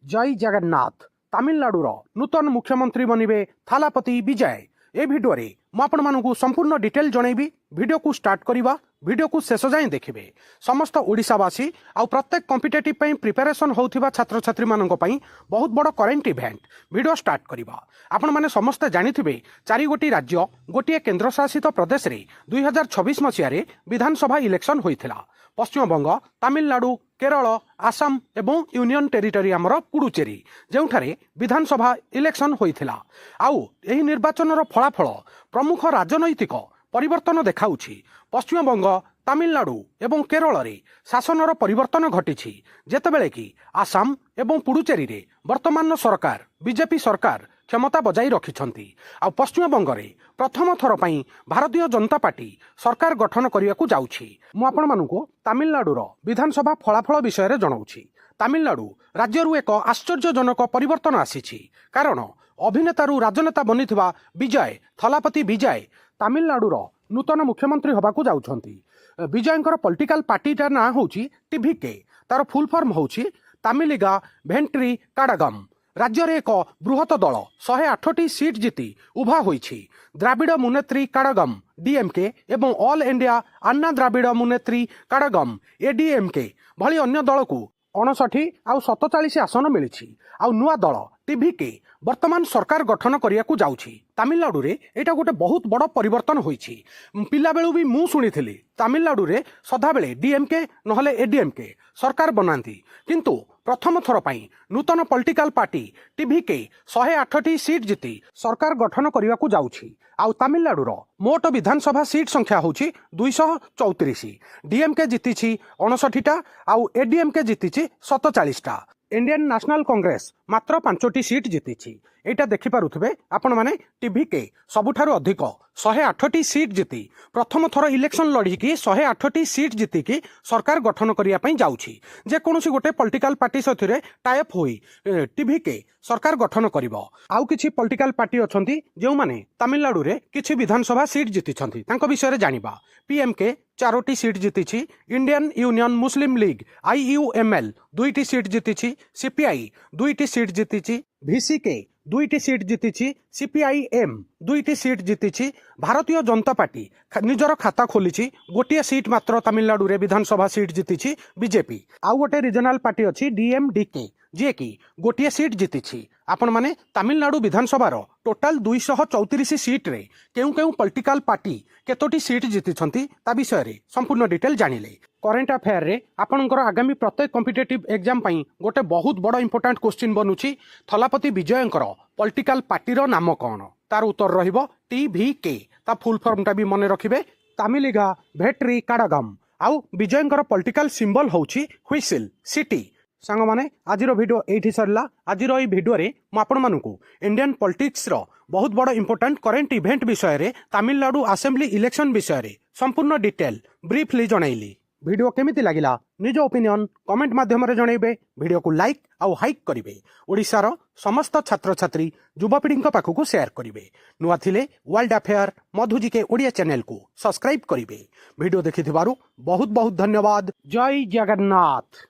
जय जगन्नाथ। तमिलनाडुर नूतन मुख्यमंत्री बनिबे थालापति विजय। ए भिडियो रे मु आपण मानकु संपूर्ण डिटेल जनैबी। वीडियो को स्टार्ट करिबा, वीडियो को शेष जाए देखिबे। समस्त ओडिशावासी आ प्रत्येक कॉम्पिटिटिव पई प्रिपरेशन होउथिबा छात्र छात्री मानक पई बहुत बड़ करेंट इवेंट। वीडियो स्टार्ट करिबा। आपण माने समस्त जानिथिबे 4 गोटी राज्य गोटिए केंद्र शासित प्रदेश रे 2026 मसिया रे विधानसभा इलेक्शन होइथिला। पश्चिमबंग, तमिलनाडु, केरल, आसाम एवं यूनियन टेरिटरी आमर पुडुचेरी जोठारे विधानसभा इलेक्शन होइथिला। आउ एही निर्वाचन फलाफल प्रमुख राजनैतिक परिवर्तन देखाउछि। पश्चिमबंग, तमिलनाडु एवं केरल रे शासनर परिवर्तन घटिछि, जेतेबेले कि आसाम एवं पुडुचेरी रे वर्तमान सरकार बीजेपी सरकार क्षमता बजाई रखिछंती। आ पश्चिमबंग रे प्रथम थर पई भारतीय जनता पार्टी सरकार गठन करियाकू जाउछि। मु आपण मानकु तमिलनाडुर विधानसभा फलाफल विषय रे जणाउछि। तमिलनाडु राज्यरु एक आश्चर्यजनक परिवर्तन आसीछि, कारण अभिनेतारू राजनेता बनिथिबा विजय थलापति विजय तमिलनाडुर नूतन मुख्यमंत्री होबाकू जाउछंती। विजयंकर पॉलिटिकल पार्टीटा ना होउछि टीवीके। तार फुल फॉर्म होउछि तमिलिगा भेंट्री काडागम। राज्य रे एक बृहत दल 108टी सीट जीति उभा होइछि। द्राविड़ मुनेत्री काडागम डीएमके एवं ऑल इंडिया अन्ना द्राविड़ मुनेत्री काडागम एडीएमके भली अन्य दल को 59 आउ 47 आसन मिली। आउ नुआ दल टीवीके वर्तमान सरकार गठन करियाकू जाउछि। तमिलनाडु रे एटा गोटे बहुत बड़ परिवर्तन होइछि। पिला बेलू भी मु सुनिथिली तमिलनाडु रे सदा बेले डीएमके नहले एडीएमके सरकार बनांती, किंतु प्रथम थर पई नूतन पॉलिटिकल पार्टी टीवीके 108टी सीट जीति सरकार गठन करियाकू जाउछि। आउ तमिलनाडुर मोट विधानसभा सीट संख्या होछि 234। डीएमके जीतिछि 59टा आउ एडीएमके जीतिछि 47टा। इंडियन नेशनल कांग्रेस मात्र 5टी सीट जीतिछि। एटा देखि पारुथबे आपण माने टीवीके सबुठारु अधिक 108टी सीट जीति प्रथम थर इलेक्शन लड़ी की 108टी सीट जीति की सरकार गठन करिया पई जाउछि। जे कोनोसी गोटे पॉलिटिकल पार्टी सथिरे टाइप होई टीवीके सरकार गठन करिवो। आउ किछि पॉलिटिकल पार्टी अछंती जेउ माने तमिलनाडु रे किछि विधानसभा सीट जीतिछंती, तांको विषय रे जानिबा। पीएमके 4टी सीट जीतिछि। Indian Union Muslim League IUML 2टी सीट जीतिछि। सीपीआई 2टी सीट जीतिछि। वीसीके 2टी सीट जीतिछि। सीपीआईएम 2टी सीट जीतिछि। भारतीय जनता पार्टी निजर खाता खोलिछि, गोटिए सीट मात्र तमिलनाडु रे विधानसभा सीट जीतिछि बीजेपी। आउ गोटे रीजनल पार्टी अछि डीएमडीके जे कि गोटिए सीट जीतिछि। आपण माने तमिलनाडु विधानसभार टोटाल 234 सीट रे केउ केउ पॉलिटिकल पार्टी केतोटी सीट जीतिछंती ता विषय रे संपूर्ण डिटेल जानिले। करेंट अफेयर रे आपणकर आगामी प्रत्येक कॉम्पिटिटिव एग्जाम पई गोटे बहुत बड़ इंपोर्टेंट क्वेश्चन बनुछि। थलापति विजयंकर पॉलिटिकल पार्टीर नाम कौन? तार उत्तर रहिबो टीवीके। ता फुल फॉर्मटा भी मने रखिबे तमिलिगा भेट्री काडागम। आउ विजयंकर पॉलिटिकल सिंबल होउछि व्हिसिल सिटी। सांग माने आजिरो वीडियो एठी सरला। आजिरो ई वीडियो रे म आपण मानकु इंडियन पॉलिटिक्स रो बहुत बड़ इंपोर्टेंट करेंट इवेंट विषय रे तमिलनाडु असेंबली इलेक्शन विषय रे संपूर्ण डिटेल ब्रीफली जणाइली। वीडियो केमिति लागिला निज ओपिनियन कमेंट माध्यम रे जणाइबे। वीडियो को लाइक आउ हाइक करिवे। ओडिसा रो समस्त छात्र छात्री युवापीढ़ी पाखक शेयर करिवे। नुआ थिले वर्ल्ड अफेयर मधुजी के ओडिया चैनल को सब्सक्राइब करिवे। वीडियो देखिथिबारु बहुत बहुत धन्यवाद। जय जगन्नाथ।